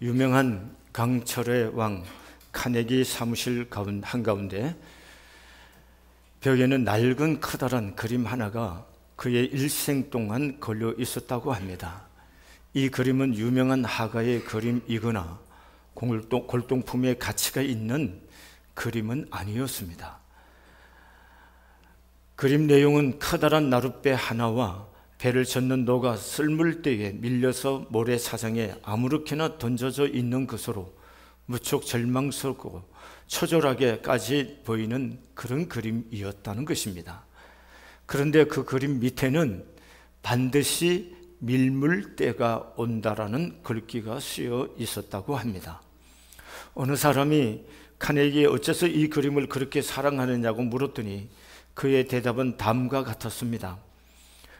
유명한 강철의 왕 카네기 사무실 한가운데 벽에는 낡은 커다란 그림 하나가 그의 일생 동안 걸려 있었다고 합니다. 이 그림은 유명한 화가의 그림이거나 골동품의 가치가 있는 그림은 아니었습니다. 그림 내용은 커다란 나룻배 하나와 배를 젓는 노가 쓸물대에 밀려서 모래사장에 아무렇게나 던져져 있는 것으로 무척 절망스럽고 초절하게까지 보이는 그런 그림이었다는 것입니다. 그런데 그 그림 밑에는 반드시 밀물 때가 온다라는 글귀가 쓰여 있었다고 합니다. 어느 사람이 카네기에 어째서 이 그림을 그렇게 사랑하느냐고 물었더니 그의 대답은 다음과 같았습니다.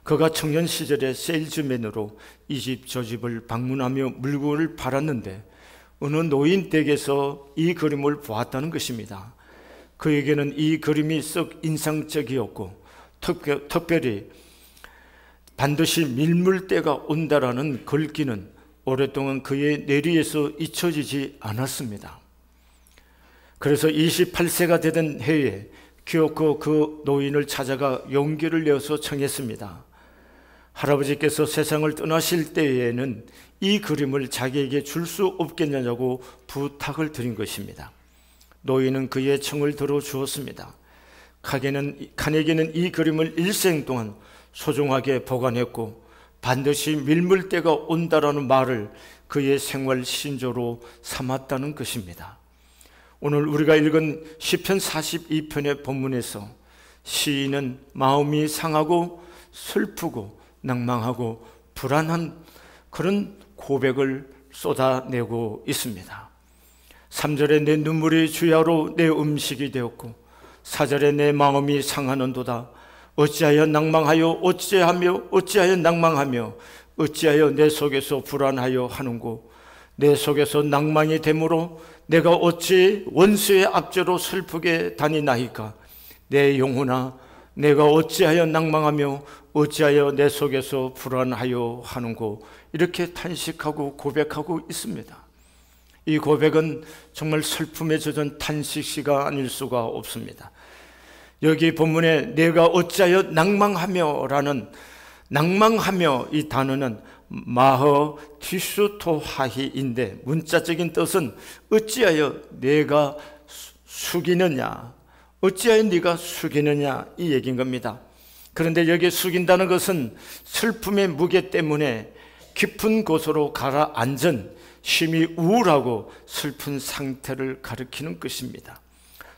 그가 청년 시절에 세일즈맨으로 이 집 저 집을 방문하며 물건을 팔았는데 어느 노인 댁에서 이 그림을 보았다는 것입니다. 그에게는 이 그림이 썩 인상적이었고 특별히 반드시 밀물때가 온다라는 글귀는 오랫동안 그의 뇌리에서 잊혀지지 않았습니다. 그래서 28세가 되던 해에 기어코 그 노인을 찾아가 용기를 내어서 청했습니다. 할아버지께서 세상을 떠나실 때에는 이 그림을 자기에게 줄 수 없겠느냐고 부탁을 드린 것입니다. 노인은 그의 청을 들어주었습니다. 카네기는 이 그림을 일생 동안 소중하게 보관했고 반드시 밀물때가 온다라는 말을 그의 생활 신조로 삼았다는 것입니다. 오늘 우리가 읽은 시편 42편의 본문에서 시인은 마음이 상하고 슬프고 낭망하고 불안한 그런 고백을 쏟아내고 있습니다. 3절에 내 눈물이 주야로 내 음식이 되었고 4절에 내 마음이 상하는도다. 어찌하여 낭망하여 어찌하여 낭망하며 어찌하여 내 속에서 불안하여 하는고 내 속에서 낭망이 되므로 내가 어찌 원수의 앞제로 슬프게 다니나이까. 내 영혼아 내가 어찌하여 낭망하며 어찌하여 내 속에서 불안하여 하는고. 이렇게 탄식하고 고백하고 있습니다. 이 고백은 정말 슬픔에 젖은 탄식시가 아닐 수가 없습니다. 여기 본문에 내가 어찌하여 낭망하며 이 단어는 마허 티슈토하히인데 문자적인 뜻은 어찌하여 내가 숙이느냐, 어찌하여 네가 숙이느냐 이 얘기인 겁니다. 그런데 여기 숙인다는 것은 슬픔의 무게 때문에 깊은 곳으로 가라앉은 심히 우울하고 슬픈 상태를 가리키는 것입니다.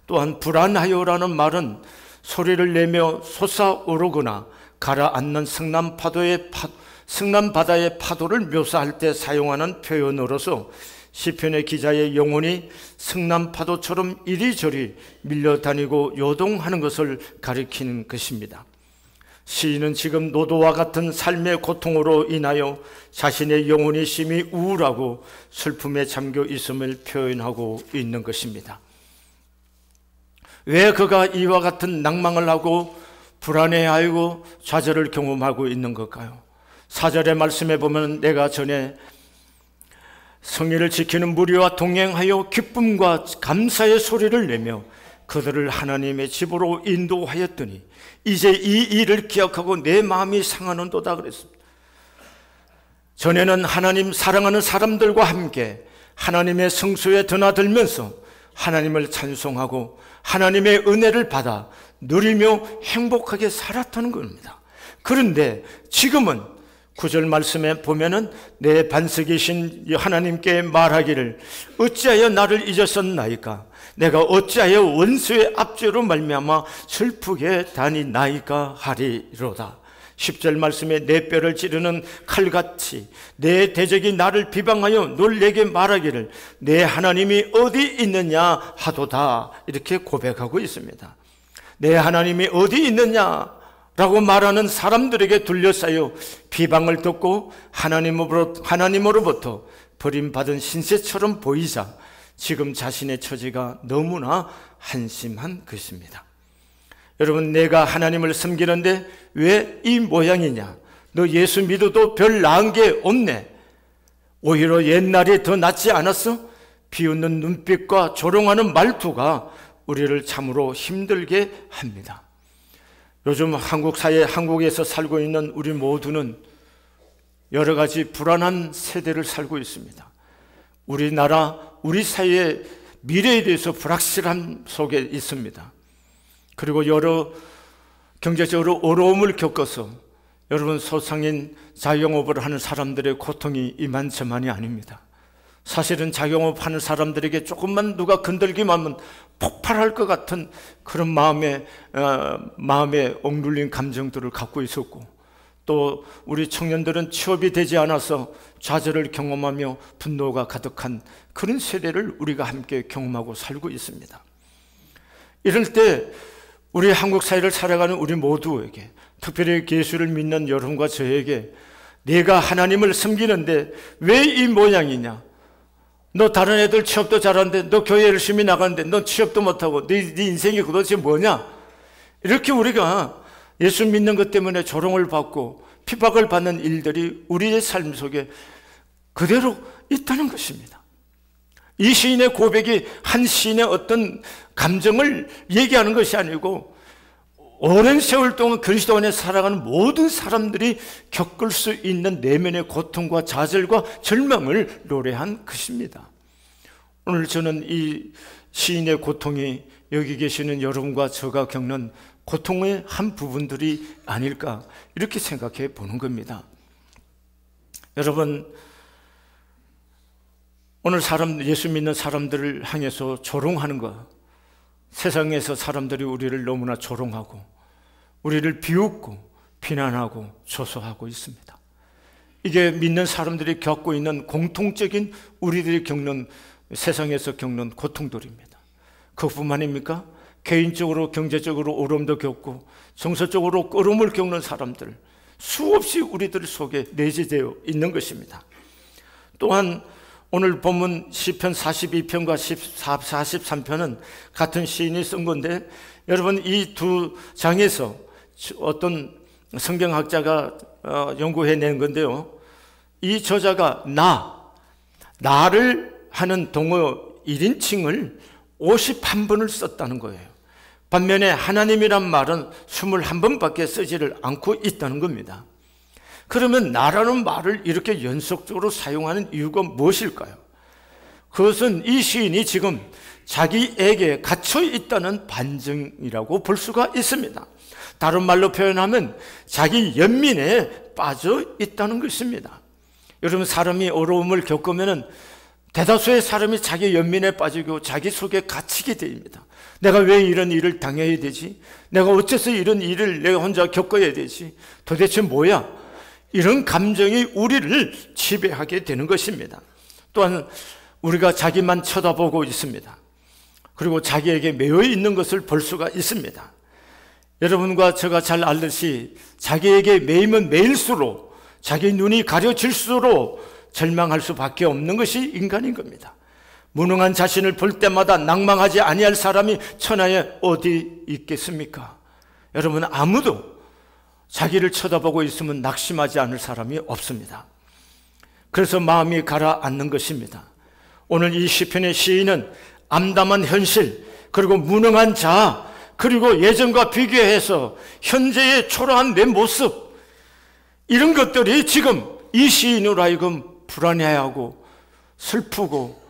또한 불안하여라는 말은 소리를 내며 솟아오르거나 가라앉는 승남바다의 파도를 묘사할 때 사용하는 표현으로서 시편의 기자의 영혼이 승남파도처럼 이리저리 밀려다니고 요동하는 것을 가리키는 것입니다. 시인은 지금 노도와 같은 삶의 고통으로 인하여 자신의 영혼이 심히 우울하고 슬픔에 잠겨 있음을 표현하고 있는 것입니다. 왜 그가 이와 같은 낭망을 하고 불안해하고 좌절을 경험하고 있는 걸까요? 4절의 말씀에 보면 내가 전에 성의를 지키는 무리와 동행하여 기쁨과 감사의 소리를 내며 그들을 하나님의 집으로 인도하였더니 이제 이 일을 기억하고 내 마음이 상하는도다 그랬습니다. 전에는 하나님 사랑하는 사람들과 함께 하나님의 성소에 드나들면서 하나님을 찬송하고 하나님의 은혜를 받아 누리며 행복하게 살았다는 겁니다. 그런데 지금은 9절 말씀에 보면은 내 반석이신 하나님께 말하기를 어찌하여 나를 잊었었나이까. 내가 어찌하여 원수의 압제로 말미암아 슬프게 다니나이까 하리로다. 10절 말씀에 내 뼈를 찌르는 칼같이 내 대적이 나를 비방하여 널 내게 말하기를 내 하나님이 어디 있느냐 하도다. 이렇게 고백하고 있습니다. 내 하나님이 어디 있느냐 라고 말하는 사람들에게 둘러싸여 비방을 듣고 하나님으로부터 버림받은 신세처럼 보이자 지금 자신의 처지가 너무나 한심한 것입니다. 여러분, 내가 하나님을 섬기는데 왜 이 모양이냐? 너 예수 믿어도 별 나은 게 없네. 오히려 옛날이 더 낫지 않았어? 비웃는 눈빛과 조롱하는 말투가 우리를 참으로 힘들게 합니다. 요즘 한국 사회, 한국에서 살고 있는 우리 모두는 여러 가지 불안한 세대를 살고 있습니다. 우리나라, 우리 사회의 미래에 대해서 불확실함 속에 있습니다. 그리고 여러 경제적으로 어려움을 겪어서 여러분, 소상인 자영업을 하는 사람들의 고통이 이만저만이 아닙니다. 사실은 자영업하는 사람들에게 조금만 누가 건들기만 하면 폭발할 것 같은 그런 마음에 억눌린 감정들을 갖고 있었고, 또 우리 청년들은 취업이 되지 않아서 좌절을 경험하며 분노가 가득한 그런 세대를 우리가 함께 경험하고 살고 있습니다. 이럴 때 우리 한국 사회를 살아가는 우리 모두에게, 특별히 예수를 믿는 여러분과 저에게, 내가 하나님을 섬기는데 왜 이 모양이냐? 너 다른 애들 취업도 잘하는데, 너 교회 열심히 나가는데 너 취업도 못하고 네 인생이 도대체 뭐냐? 이렇게 우리가 예수 믿는 것 때문에 조롱을 받고 핍박을 받는 일들이 우리의 삶 속에 그대로 있다는 것입니다. 이 시인의 고백이 한 시인의 어떤 감정을 얘기하는 것이 아니고 오랜 세월 동안 그리스도 안에 살아가는 모든 사람들이 겪을 수 있는 내면의 고통과 좌절과 절망을 노래한 것입니다. 오늘 저는 이 시인의 고통이 여기 계시는 여러분과 저가 겪는 고통의 한 부분들이 아닐까, 이렇게 생각해 보는 겁니다. 여러분, 오늘 예수 믿는 사람들을 향해서 조롱하는 것, 세상에서 사람들이 우리를 너무나 조롱하고 우리를 비웃고 비난하고 조소하고 있습니다. 이게 믿는 사람들이 겪고 있는 공통적인, 우리들이 겪는, 세상에서 겪는 고통들입니다. 그것뿐만입니까? 개인적으로 경제적으로 어려움도 겪고 정서적으로 어려움을 겪는 사람들 수없이 우리들 속에 내재되어 있는 것입니다. 또한 오늘 본문 시편 42편과 43편은 같은 시인이 쓴 건데, 여러분, 이 두 장에서 어떤 성경학자가 연구해낸 건데요, 이 저자가 나를 하는 동어 1인칭을 51번을 썼다는 거예요. 반면에 하나님이란 말은 21번밖에 쓰지를 않고 있다는 겁니다. 그러면 나라는 말을 이렇게 연속적으로 사용하는 이유가 무엇일까요? 그것은 이 시인이 지금 자기에게 갇혀 있다는 반증이라고 볼 수가 있습니다. 다른 말로 표현하면 자기 연민에 빠져 있다는 것입니다. 여러분, 사람이 어려움을 겪으면 대다수의 사람이 자기 연민에 빠지고 자기 속에 갇히게 됩니다. 내가 왜 이런 일을 당해야 되지? 내가 어째서 이런 일을 내가 혼자 겪어야 되지? 도대체 뭐야? 이런 감정이 우리를 지배하게 되는 것입니다. 또한 우리가 자기만 쳐다보고 있습니다. 그리고 자기에게 매여 있는 것을 볼 수가 있습니다. 여러분과 제가 잘 알듯이 자기에게 매이면 매일수록, 자기 눈이 가려질수록 절망할 수밖에 없는 것이 인간인 겁니다. 무능한 자신을 볼 때마다 낭망하지 아니할 사람이 천하에 어디 있겠습니까? 여러분, 아무도 자기를 쳐다보고 있으면 낙심하지 않을 사람이 없습니다. 그래서 마음이 가라앉는 것입니다. 오늘 이 시편의 시인은 암담한 현실, 그리고 무능한 자, 그리고 예전과 비교해서 현재의 초라한 내 모습, 이런 것들이 지금 이 시인으로 하여금 불안해하고 슬프고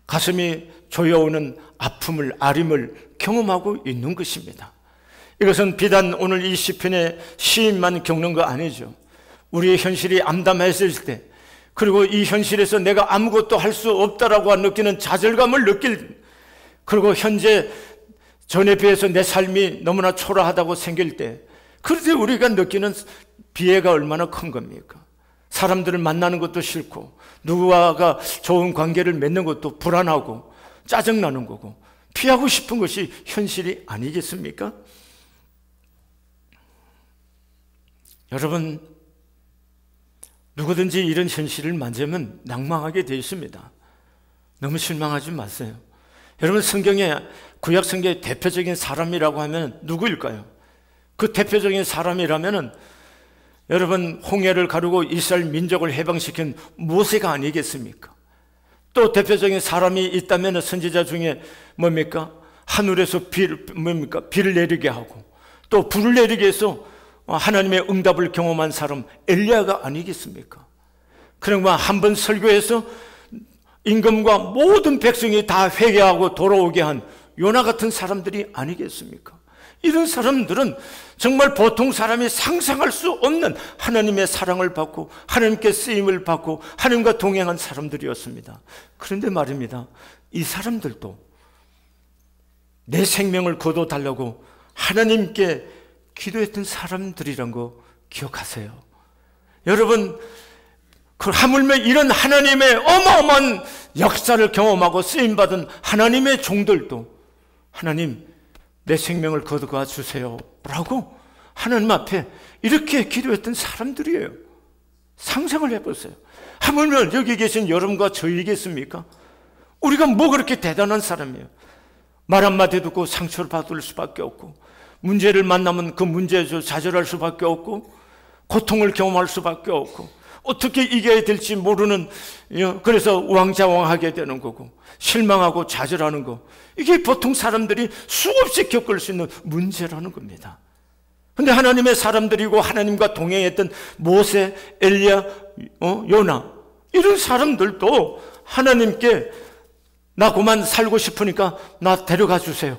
가슴이 조여오는 아픔을, 아림을 경험하고 있는 것입니다. 이것은 비단 오늘 이 시편의 시인만 겪는 거 아니죠. 우리의 현실이 암담했을 때, 그리고 이 현실에서 내가 아무것도 할 수 없다라고 느끼는 좌절감을 그리고 현재 전에 비해서 내 삶이 너무나 초라하다고 생길 때, 그럴 때 우리가 느끼는 비애가 얼마나 큰 겁니까? 사람들을 만나는 것도 싫고, 누구와가 좋은 관계를 맺는 것도 불안하고 짜증나는 거고, 피하고 싶은 것이 현실이 아니겠습니까? 여러분, 누구든지 이런 현실을 만지면 낭망하게 되어 있습니다. 너무 실망하지 마세요. 여러분, 구약 성경의 대표적인 사람이라고 하면 누구일까요? 그 대표적인 사람이라면 여러분, 홍해를 가르고 이스라엘 민족을 해방시킨 모세가 아니겠습니까? 또 대표적인 사람이 있다면 선지자 중에 뭡니까? 하늘에서 비를 내리게 하고 또 불을 내리게 해서 하나님의 응답을 경험한 사람 엘리야가 아니겠습니까? 그러면 한 번 설교해서 임금과 모든 백성이 다 회개하고 돌아오게 한 요나 같은 사람들이 아니겠습니까? 이런 사람들은 정말 보통 사람이 상상할 수 없는 하나님의 사랑을 받고 하나님께 쓰임을 받고 하나님과 동행한 사람들이었습니다. 그런데 말입니다, 이 사람들도 내 생명을 거둬달라고 하나님께 기도했던 사람들이란 거 기억하세요. 여러분, 하물며 이런 하나님의 어마어마한 역사를 경험하고 쓰임받은 하나님의 종들도 하나님, 내 생명을 거두어 주세요 라고 하나님 앞에 이렇게 기도했던 사람들이에요. 상상을 해보세요. 하물며 여기 계신 여러분과 저희겠습니까? 우리가 뭐 그렇게 대단한 사람이에요. 말 한마디 듣고 상처를 받을 수밖에 없고, 문제를 만나면 그 문제에서 좌절할 수밖에 없고, 고통을 경험할 수밖에 없고, 어떻게 이겨야 될지 모르는, 그래서 우왕좌왕하게 되는 거고, 실망하고 좌절하는 거, 이게 보통 사람들이 수없이 겪을 수 있는 문제라는 겁니다. 근데 하나님의 사람들이고 하나님과 동행했던 모세, 엘리야, 요나, 이런 사람들도 하나님께 나 그만 살고 싶으니까 나 데려가 주세요,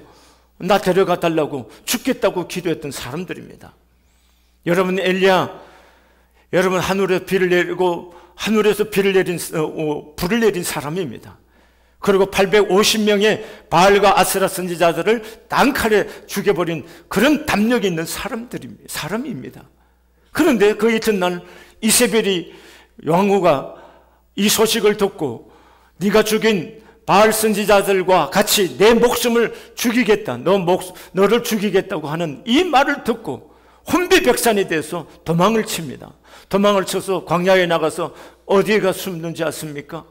나 데려가 달라고 죽겠다고 기도했던 사람들입니다. 여러분, 엘리야, 여러분, 하늘에서 비를 내리고 하늘에서 불을 내린 사람입니다. 그리고 850명의 바알과 아세라 선지자들을 단칼에 죽여버린 그런 담력이 있는 사람입니다. 그런데 그 이튿날 이세벨이 왕후가 이 소식을 듣고 네가 죽인 바알 선지자들과 같이 내 목숨을 죽이겠다, 너를 죽이겠다고 하는 이 말을 듣고 혼비백산이 돼서 도망을 칩니다. 도망을 쳐서 광야에 나가서 어디에 가 숨는지 아십니까?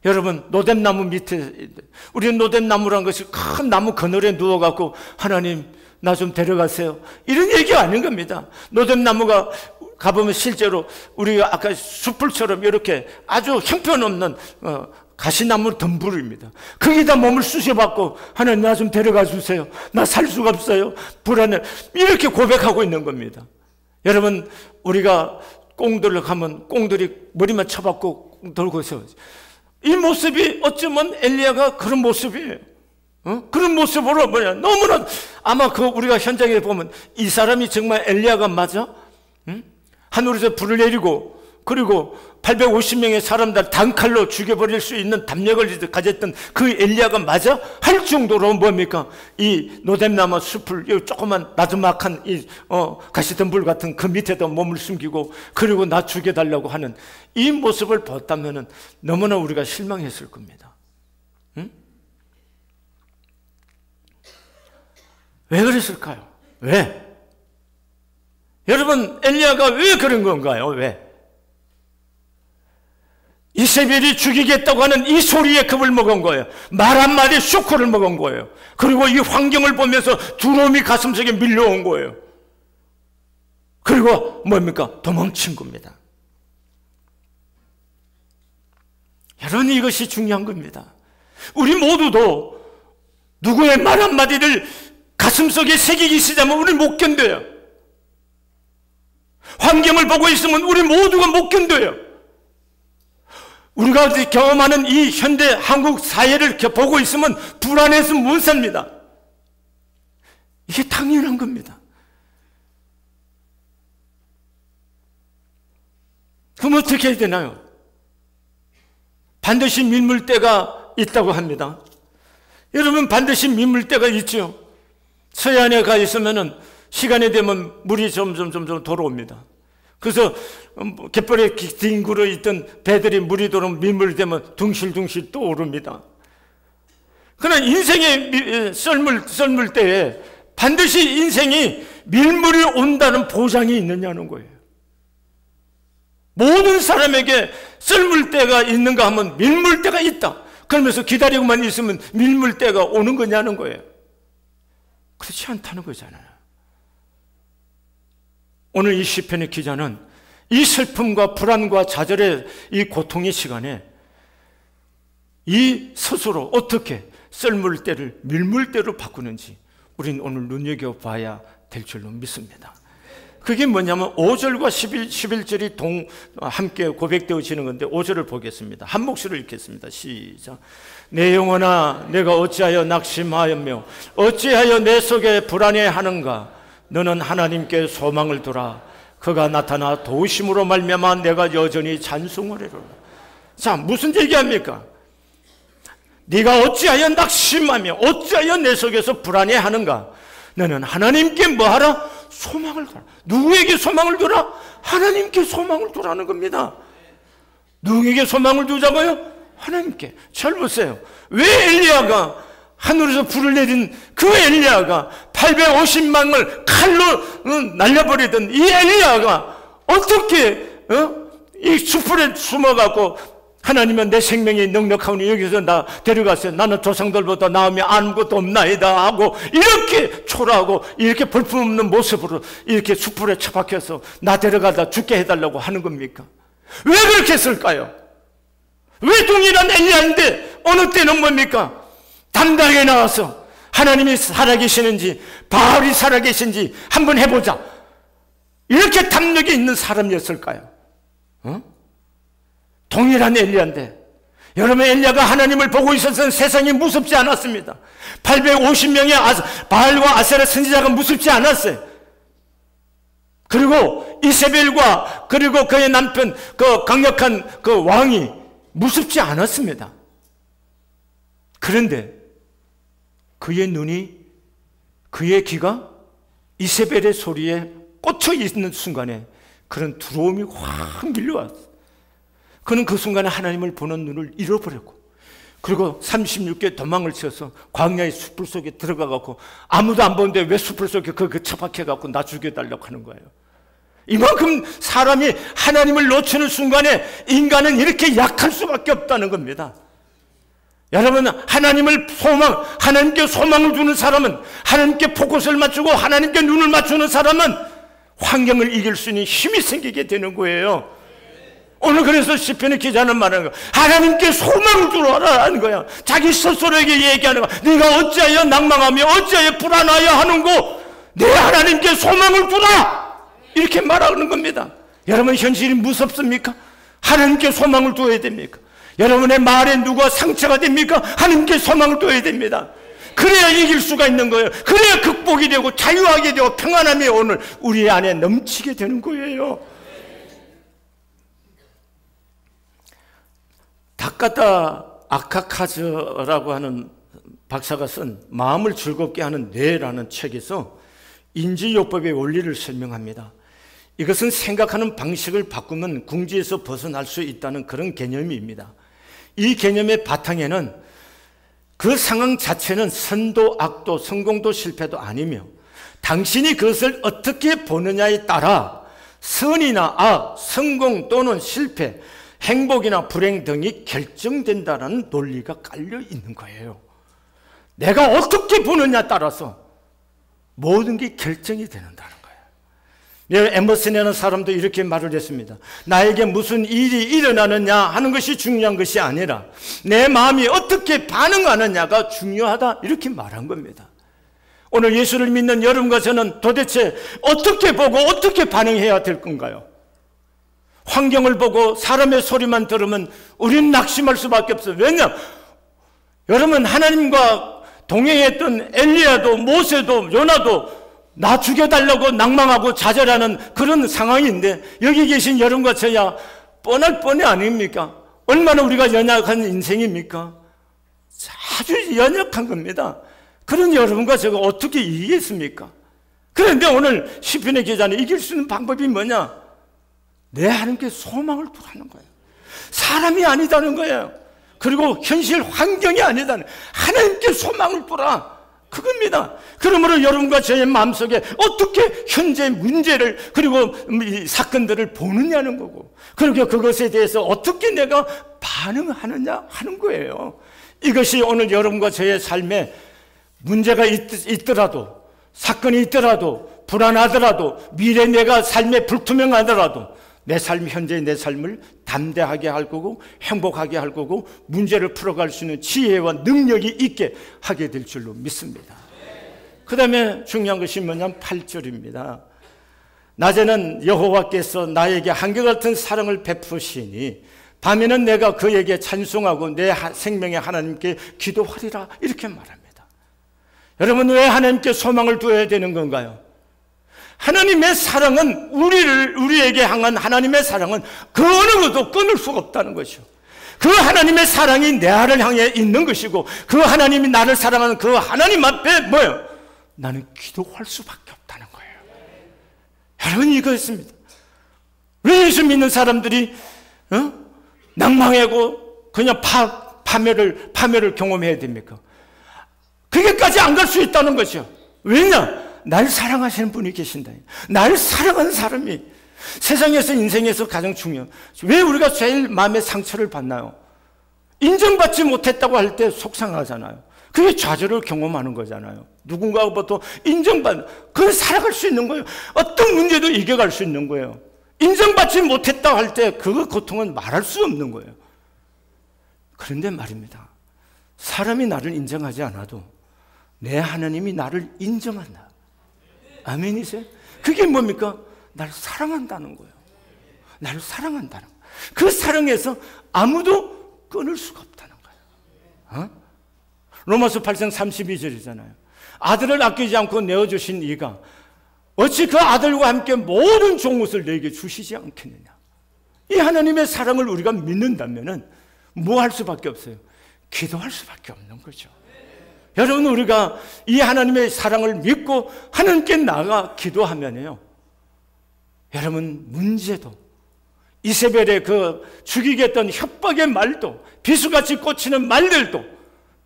여러분, 노뎀나무 밑에, 우리는 노뎀나무란 것이 큰 나무 그늘에 누워갖고 하나님 나 좀 데려가세요, 이런 얘기가 아닌 겁니다. 노뎀나무가 가보면 실제로 우리가 아까 숯불처럼 이렇게 아주 형편없는 가시나무 덤불입니다. 거기다 몸을 쑤셔받고 하나님 나 좀 데려가 주세요, 나 살 수가 없어요, 불안해, 이렇게 고백하고 있는 겁니다. 여러분, 우리가 꽁들을 가면 꽁들이 머리만 쳐박고 돌고 있어요. 이 모습이 어쩌면 엘리야가 그런 모습이에요. 그런 모습으로 너무나 아마 우리가 현장에 보면 이 사람이 정말 엘리야가 맞아? 하늘에서 불을 내리고 그리고 850명의 사람들 단칼로 죽여버릴 수 있는 담력을 가졌던 그 엘리야가 맞아? 할 정도로 뭡니까? 이 노뎀나무 숲을, 이 조그만 나드막한 이 가시덤불 같은 그 밑에다 몸을 숨기고 그리고 나 죽여달라고 하는 이 모습을 봤다면 너무나 우리가 실망했을 겁니다. 응? 왜 그랬을까요? 왜? 여러분, 엘리야가 왜 그런 건가요? 왜? 이세벨이 죽이겠다고 하는 이 소리에 겁을 먹은 거예요. 말 한마디에 쇼크를 먹은 거예요. 그리고 이 환경을 보면서 두려움이 가슴속에 밀려온 거예요. 그리고 뭡니까? 도망친 겁니다. 여러분, 이것이 중요한 겁니다. 우리 모두도 누구의 말 한마디를 가슴속에 새기기 시작하면 우리 못 견뎌요. 환경을 보고 있으면 우리 모두가 못 견뎌요. 우리가 경험하는 이 현대 한국 사회를 보고 있으면 불안해서 못 삽니다. 이게 당연한 겁니다. 그럼 어떻게 해야 되나요? 반드시 민물대가 있다고 합니다. 여러분, 반드시 민물대가 있죠. 서해안에 가 있으면은 시간이 되면 물이 점점 돌아옵니다. 그래서 갯벌에 뒹굴어 있던 배들이 물이 들어오면 민물되면 둥실둥실 또 오릅니다. 그러나 인생의 썰물 때에 반드시 인생이 밀물이 온다는 보장이 있느냐는 거예요. 모든 사람에게 썰물 때가 있는가 하면 밀물 때가 있다. 그러면서 기다리고만 있으면 밀물 때가 오는 거냐는 거예요. 그렇지 않다는 거잖아요. 오늘 이 시편의 기자는 이 슬픔과 불안과 좌절의 이 고통의 시간에 이 스스로 어떻게 썰물 때를 밀물대로 바꾸는지 우리는 오늘 눈여겨봐야 될 줄로 믿습니다. 그게 뭐냐면 5절과 11절이 함께 고백되어지는 건데 5절을 보겠습니다. 한 목소리를 읽겠습니다. 시작. 내 영혼아 내가 어찌하여 낙심하였며 어찌하여 내 속에 불안해하는가. 너는 하나님께 소망을 두라. 그가 나타나 도우심으로 말미암아 내가 여전히 찬송하리로라. 자, 무슨 얘기합니까? 네가 어찌하여 낙심하며 어찌하여 내 속에서 불안해하는가. 너는 하나님께 뭐하라? 소망을 두라. 누구에게 소망을 두라? 하나님께 소망을 두라는 겁니다. 누구에게 소망을 두자고요? 하나님께. 잘 보세요. 왜 엘리야가 하늘에서 불을 내린 그 엘리야가 850망을 칼로 날려버리던 이 엘리야가 어떻게 이 숯불에 숨어갖고 하나님은 내 생명이 넉넉하오니 여기서 나 데려가세요. 나는 조상들보다 나음이 아무것도 없나이다 하고 이렇게 초라하고 이렇게 볼품없는 모습으로 이렇게 숯불에 처박혀서 나 데려가다 죽게 해달라고 하는 겁니까? 왜 그렇게 했을까요? 왜 동일한 엘리야인데 어느 때는 뭡니까? 담대하게 나와서 하나님이 살아계시는지 바알이 살아계신지 한번 해보자 이렇게 담력이 있는 사람이었을까요? 동일한 엘리야인데 여러분 엘리야가 하나님을 보고 있어서는 세상이 무섭지 않았습니다. 850명의 바알과 아세라 선지자가 무섭지 않았어요. 그리고 이세벨과 그리고 그의 남편 그 강력한 그 왕이 무섭지 않았습니다. 그런데 그의 눈이 그의 귀가 이세벨의 소리에 꽂혀 있는 순간에 그런 두려움이 확 밀려왔어요. 그는 그 순간에 하나님을 보는 눈을 잃어버렸고 그리고 36개 도망을 치어서 광야의 숯불 속에 들어가갖고 아무도 안 보는데 왜 숯불 속에 그 처박혀갖고 나 죽여달라고 하는 거예요. 이만큼 사람이 하나님을 놓치는 순간에 인간은 이렇게 약할 수밖에 없다는 겁니다. 여러분 하나님께 소망을 주는 사람은 하나님께 포커스를 맞추고 하나님께 눈을 맞추는 사람은 환경을 이길 수 있는 힘이 생기게 되는 거예요. 오늘 그래서 시편의 기자는 말하는 거야. 하나님께 소망을 주라는 거야. 자기 스스로에게 얘기하는 거야. 네가 어찌하여 낭망하며 어찌하여 불안하여 하는고 내 하나님께 소망을 주라 이렇게 말하는 겁니다. 여러분 현실이 무섭습니까? 하나님께 소망을 두어야 됩니까? 여러분의 말에 누가 상처가 됩니까? 하나님께 소망을 두어야 됩니다. 그래야 이길 수가 있는 거예요. 그래야 극복이 되고 자유하게 되고 평안함이 오늘 우리 안에 넘치게 되는 거예요. 다카타 아카카즈라고 하는 박사가 쓴 마음을 즐겁게 하는 뇌라는 책에서 인지요법의 원리를 설명합니다. 이것은 생각하는 방식을 바꾸면 궁지에서 벗어날 수 있다는 그런 개념입니다. 이 개념의 바탕에는 그 상황 자체는 선도, 악도, 성공도, 실패도 아니며 당신이 그것을 어떻게 보느냐에 따라 선이나 악, 성공 또는 실패, 행복이나 불행 등이 결정된다는 논리가 깔려 있는 거예요. 내가 어떻게 보느냐에 따라서 모든 게 결정이 된다는 거예요. 에머슨이라는 사람도 이렇게 말을 했습니다. 나에게 무슨 일이 일어나느냐 하는 것이 중요한 것이 아니라 내 마음이 어떻게 반응하느냐가 중요하다 이렇게 말한 겁니다. 오늘 예수를 믿는 여러분과 저는 도대체 어떻게 보고 어떻게 반응해야 될 건가요? 환경을 보고 사람의 소리만 들으면 우리는 낙심할 수밖에 없어요. 왜냐? 여러분 하나님과 동행했던 엘리야도 모세도 요나도 나 죽여달라고 낭망하고 좌절하는 그런 상황인데 여기 계신 여러분과 저야 뻔할 뻔이 아닙니까? 얼마나 우리가 연약한 인생입니까? 아주 연약한 겁니다. 그런 여러분과 제가 어떻게 이기겠습니까? 그런데 오늘 시편의 기자는 이길 수 있는 방법이 뭐냐? 내 하나님께 소망을 두라는 거예요. 사람이 아니다는 거예요. 그리고 현실 환경이 아니다는 하나님께 소망을 두라 그겁니다. 그러므로 여러분과 저의 마음속에 어떻게 현재 문제를 그리고 이 사건들을 보느냐는 거고 그리고 그것에 대해서 어떻게 내가 반응하느냐 하는 거예요. 이것이 오늘 여러분과 저의 삶에 문제가 있더라도 사건이 있더라도 불안하더라도 미래 내가 삶에 불투명하더라도 내 삶, 현재의 내 삶을 담대하게 할 거고 행복하게 할 거고 문제를 풀어갈 수 있는 지혜와 능력이 있게 하게 될 줄로 믿습니다. 그 다음에 중요한 것이 뭐냐면 8절입니다. 낮에는 여호와께서 나에게 한결같은 사랑을 베푸시니 밤에는 내가 그에게 찬송하고 내 생명의 하나님께 기도하리라, 이렇게 말합니다. 여러분, 왜 하나님께 소망을 두어야 되는 건가요? 하나님의 사랑은 우리에게 향한 하나님의 사랑은 그 어느 것도 끊을 수가 없다는 것이죠. 그 하나님의 사랑이 내 안을 향해 있는 것이고 그 하나님이 나를 사랑하는 그 하나님 앞에 뭐예요? 나는 기도할 수밖에 없다는 거예요. 여러분, 이거였습니다. 왜 예수 믿는 사람들이 낭망하고 그냥 파멸을 경험해야 됩니까? 그게까지 안 갈 수 있다는 거죠. 왜냐? 날 사랑하시는 분이 계신다. 날 사랑하는 사람이 세상에서, 인생에서 가장 중요해요. 왜 우리가 제일 마음의 상처를 받나요? 인정받지 못했다고 할 때 속상하잖아요. 그게 좌절을 경험하는 거잖아요. 누군가로부터 인정받는, 그걸 살아갈 수 있는 거예요. 어떤 문제도 이겨갈 수 있는 거예요. 인정받지 못했다고 할 때 그 고통은 말할 수 없는 거예요. 그런데 말입니다, 사람이 나를 인정하지 않아도 내 하나님이 나를 인정한다. 아멘이세요? 그게 뭡니까? 날 사랑한다는 거예요. 나를 사랑한다는 거예요. 그 사랑에서 아무도 끊을 수가 없다는 거예요. 로마서 8장 32절이잖아요. 아들을 아끼지 않고 내어주신 이가 어찌 그 아들과 함께 모든 종것을 내게 주시지 않겠느냐. 이 하나님의 사랑을 우리가 믿는다면 뭐 할 수밖에 없어요? 기도할 수밖에 없는 거죠. 여러분, 우리가 이 하나님의 사랑을 믿고 하나님께 나아가 기도하면요, 여러분, 문제도, 이세벨의 그 죽이겠다는 협박의 말도, 비수같이 꽂히는 말들도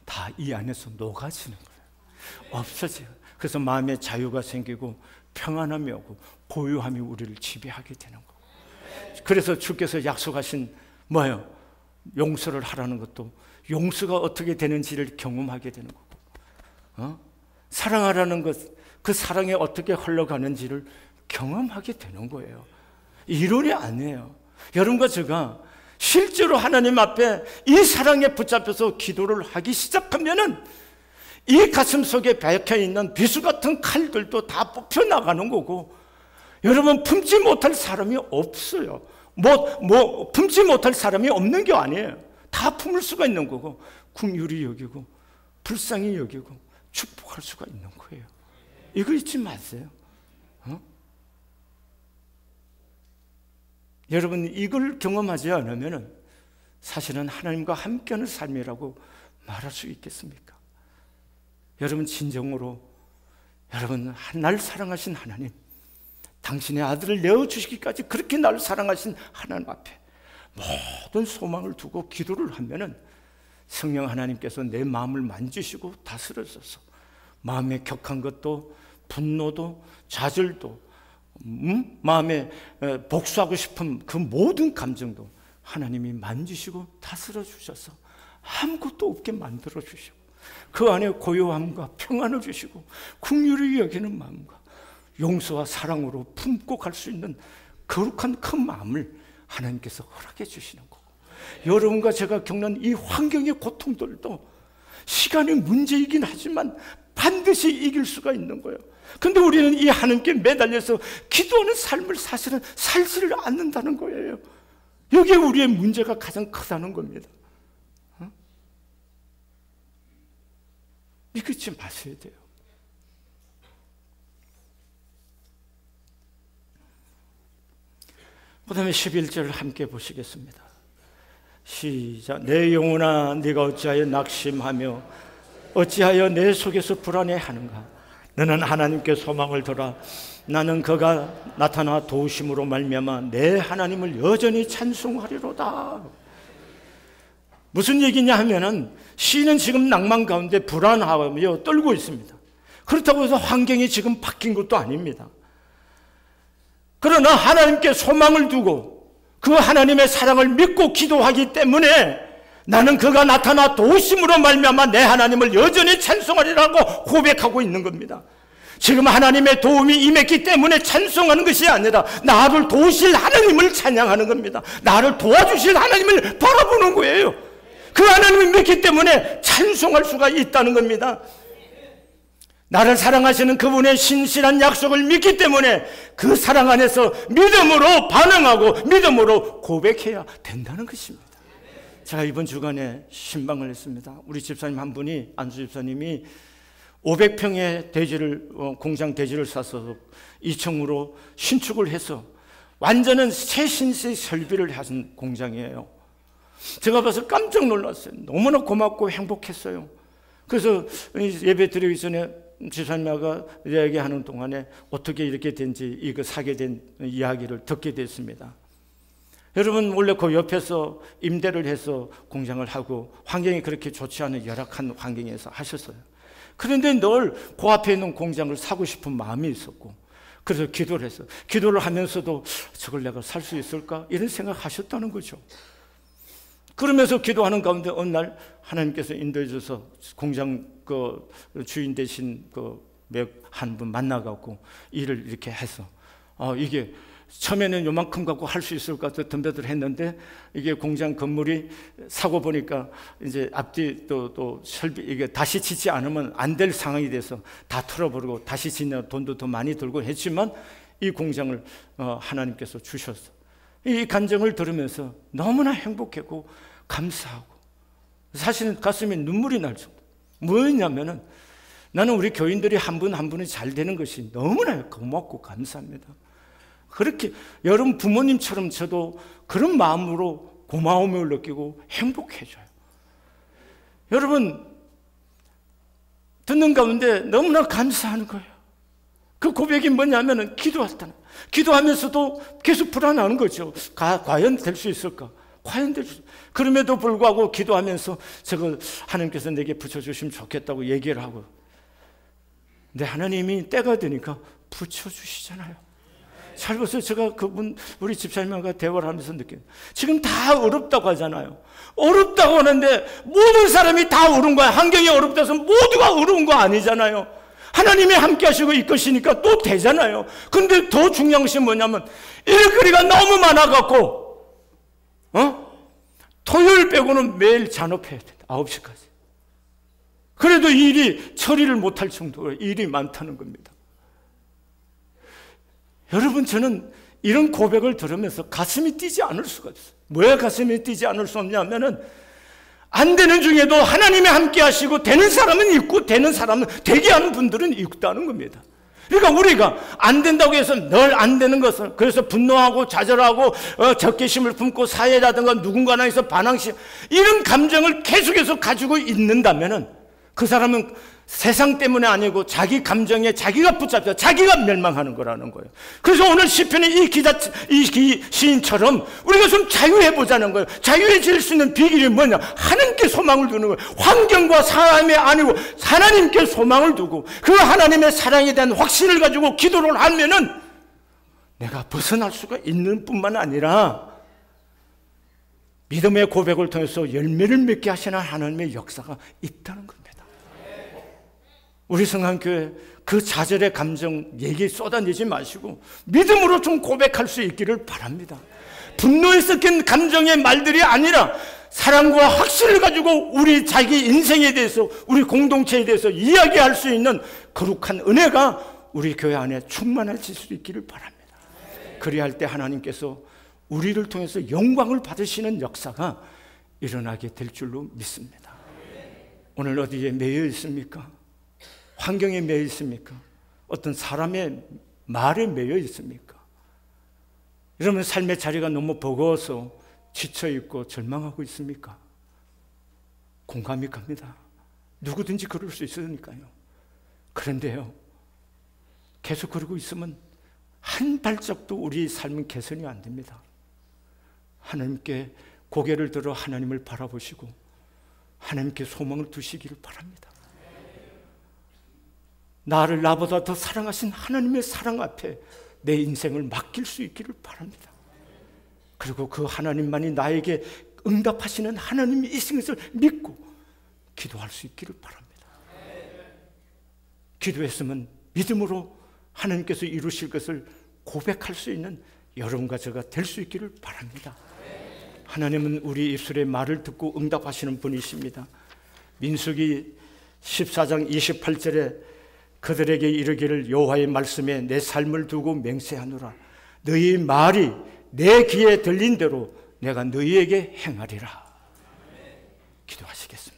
다 이 안에서 녹아지는 거예요. 없어져요. 그래서 마음에 자유가 생기고 평안함이 오고 고요함이 우리를 지배하게 되는 거고. 그래서 주께서 약속하신 뭐예요? 용서를 하라는 것도 용서가 어떻게 되는지를 경험하게 되는 거고, 사랑하라는 것, 그 사랑이 어떻게 흘러가는지를 경험하게 되는 거예요. 이론이 아니에요. 여러분과 제가 실제로 하나님 앞에 이 사랑에 붙잡혀서 기도를 하기 시작하면은 이 가슴 속에 박혀있는 비수 같은 칼들도 다 뽑혀나가는 거고, 여러분, 품지 못할 사람이 없어요. 품지 못할 사람이 없는 게 아니에요. 다 품을 수가 있는 거고, 긍휼히 여기고 불쌍히 여기고 축복할 수가 있는 거예요. 이거 잊지 마세요. 여러분, 이걸 경험하지 않으면 사실은 하나님과 함께하는 삶이라고 말할 수 있겠습니까? 여러분, 진정으로 여러분, 날 사랑하신 하나님, 당신의 아들을 내어주시기까지 그렇게 나를 사랑하신 하나님 앞에 모든 소망을 두고 기도를 하면은 성령 하나님께서 내 마음을 만지시고 다스려줘서 마음에 격한 것도, 분노도, 좌절도, 마음에 복수하고 싶은 그 모든 감정도 하나님이 만지시고 다스려 주셔서 아무것도 없게 만들어 주시고 그 안에 고요함과 평안을 주시고 긍휼히 여기는 마음과 용서와 사랑으로 품고 갈 수 있는 거룩한 큰 마음을 하나님께서 허락해 주시는 거고, 여러분과 제가 겪는 이 환경의 고통들도 시간의 문제이긴 하지만 반드시 이길 수가 있는 거예요. 근데 우리는 이 하나님께 매달려서 기도하는 삶을 사실은 살지를 않는다는 거예요. 여기에 우리의 문제가 가장 크다는 겁니다. 믿지 마셔야 돼요. 그 다음에 11절을 함께 보시겠습니다. 시작. 내 영혼아, 네가 어찌하여 낙심하며 어찌하여 내 속에서 불안해하는가. 너는 하나님께 소망을 둬라. 나는 그가 나타나 도우심으로 말미암아 내 하나님을 여전히 찬송하리로다. 무슨 얘기냐 하면은 시인은 지금 낭만 가운데 불안하며 떨고 있습니다. 그렇다고 해서 환경이 지금 바뀐 것도 아닙니다. 그러나 하나님께 소망을 두고 그 하나님의 사랑을 믿고 기도하기 때문에 나는 그가 나타나 도우심으로 말미암아 내 하나님을 여전히 찬송하리라고 고백하고 있는 겁니다. 지금 하나님의 도움이 임했기 때문에 찬송하는 것이 아니라 나를 도우실 하나님을 찬양하는 겁니다. 나를 도와주실 하나님을 바라보는 거예요. 그 하나님을 믿기 때문에 찬송할 수가 있다는 겁니다. 나를 사랑하시는 그분의 신실한 약속을 믿기 때문에 그 사랑 안에서 믿음으로 반응하고 믿음으로 고백해야 된다는 것입니다. 제가 이번 주간에 신방을 했습니다. 우리 집사님 한 분이, 안수 집사님이 500평의 대지를, 공장 대지를 사서 2층으로 신축을 해서 완전한 최신식 설비를 한 공장이에요. 제가 봐서 깜짝 놀랐어요. 너무나 고맙고 행복했어요. 그래서 예배 드리기 전에 집사님과 이야기하는 동안에 어떻게 이렇게 된지 이거 사게 된 이야기를 듣게 됐습니다. 여러분, 원래 그 옆에서 임대를 해서 공장을 하고 환경이 그렇게 좋지 않은 열악한 환경에서 하셨어요. 그런데 늘 그 앞에 있는 공장을 사고 싶은 마음이 있었고, 그래서 기도를 했어요. 기도를 하면서도 저걸 내가 살 수 있을까? 이런 생각하셨다는 거죠. 그러면서 기도하는 가운데 어느 날 하나님께서 인도해 줘서 공장 그 주인 되신 그 한 분 만나갖고 일을 이렇게 해서 이게 처음에는 요만큼 갖고 할 수 있을까 덤벼들 했는데 이게 공장 건물이 사고 보니까 이제 앞뒤 또 설비 이게 다시 짓지 않으면 안 될 상황이 돼서 다 털어버리고 다시 짓는 돈도 더 많이 들고 했지만 이 공장을 하나님께서 주셨어. 이 간증을 들으면서 너무나 행복했고 감사하고 사실은 가슴에 눈물이 날 정도. 뭐였냐면은 나는 우리 교인들이 한 분 한 분이 잘 되는 것이 너무나 고맙고 감사합니다. 그렇게 여러분 부모님처럼 저도 그런 마음으로 고마움을 느끼고 행복해져요. 여러분 듣는 가운데 너무나 감사하는 거예요. 그 고백이 뭐냐면은 기도했다는, 기도하면서도 계속 불안한 거죠. 과연 될 수 있을까? 과연 될 수. 그럼에도 불구하고 기도하면서 저거 하나님께서 내게 붙여주시면 좋겠다고 얘기를 하고, 근데 하나님이 때가 되니까 붙여주시잖아요. 잘 보세요. 제가 그분 우리 집사님과 대화를 하면서 느껴요. 지금 다 어렵다고 하잖아요. 어렵다고 하는데 모든 사람이 다 어려운 거야. 환경이 어렵다 해서 모두가 어려운 거 아니잖아요. 하나님이 함께 하시고 이끄시니까 또 되잖아요. 근데 더 중요한 것이 뭐냐면 일거리가 너무 많아갖고 토요일 빼고는 매일 잔업해야 된다. 9시까지. 그래도 일이 처리를 못할 정도로 일이 많다는 겁니다. 여러분, 저는 이런 고백을 들으면서 가슴이 뛰지 않을 수가 없어요. 왜 가슴이 뛰지 않을 수 없냐면은 안 되는 중에도 하나님이 함께 하시고 되는 사람은 있고 되는 사람은 되게 하는 분들은 있다는 겁니다. 그러니까 우리가 안 된다고 해서 늘 안 되는 것을, 그래서 분노하고 좌절하고 적개심을 품고 사회라든가 누군가에서 반항심, 이런 감정을 계속해서 가지고 있는다면은 그 사람은 세상 때문에 아니고 자기 감정에 자기가 붙잡혀 자기가 멸망하는 거라는 거예요. 그래서 오늘 시편의 이 시인처럼 우리가 좀 자유해 보자는 거예요. 자유해질 수 있는 비결이 뭐냐? 하나님께 소망을 두는 거예요. 환경과 사람이 아니고 하나님께 소망을 두고 그 하나님의 사랑에 대한 확신을 가지고 기도를 하면은 내가 벗어날 수가 있는 뿐만 아니라 믿음의 고백을 통해서 열매를 맺게 하시는 하나님의 역사가 있다는 겁니다. 우리 성한교회 그 좌절의 감정 얘기 쏟아내지 마시고 믿음으로 좀 고백할 수 있기를 바랍니다. 분노에 섞인 감정의 말들이 아니라 사랑과 확신을 가지고 우리 자기 인생에 대해서, 우리 공동체에 대해서 이야기할 수 있는 거룩한 은혜가 우리 교회 안에 충만해질 수 있기를 바랍니다. 그리할 때 하나님께서 우리를 통해서 영광을 받으시는 역사가 일어나게 될 줄로 믿습니다. 오늘 어디에 매여 있습니까? 환경에 매여 있습니까? 어떤 사람의 말에 매여 있습니까? 이러면 삶의 자리가 너무 버거워서 지쳐있고 절망하고 있습니까? 공감이 갑니다. 누구든지 그럴 수 있으니까요. 그런데요, 계속 그러고 있으면 한 발짝도 우리 삶은 개선이 안 됩니다. 하나님께 고개를 들어 하나님을 바라보시고 하나님께 소망을 두시기를 바랍니다. 나를 나보다 더 사랑하신 하나님의 사랑 앞에 내 인생을 맡길 수 있기를 바랍니다. 그리고 그 하나님만이 나에게 응답하시는 하나님이신 것을 믿고 기도할 수 있기를 바랍니다. 기도했으면 믿음으로 하나님께서 이루실 것을 고백할 수 있는 여러분과 제가 될 수 있기를 바랍니다. 하나님은 우리 입술의 말을 듣고 응답하시는 분이십니다. 민수기 14장 28절에 그들에게 이르기를 여호와의 말씀에 내 삶을 두고 맹세하노라. 너희 말이 내 귀에 들린 대로 내가 너희에게 행하리라. 기도하시겠습니다.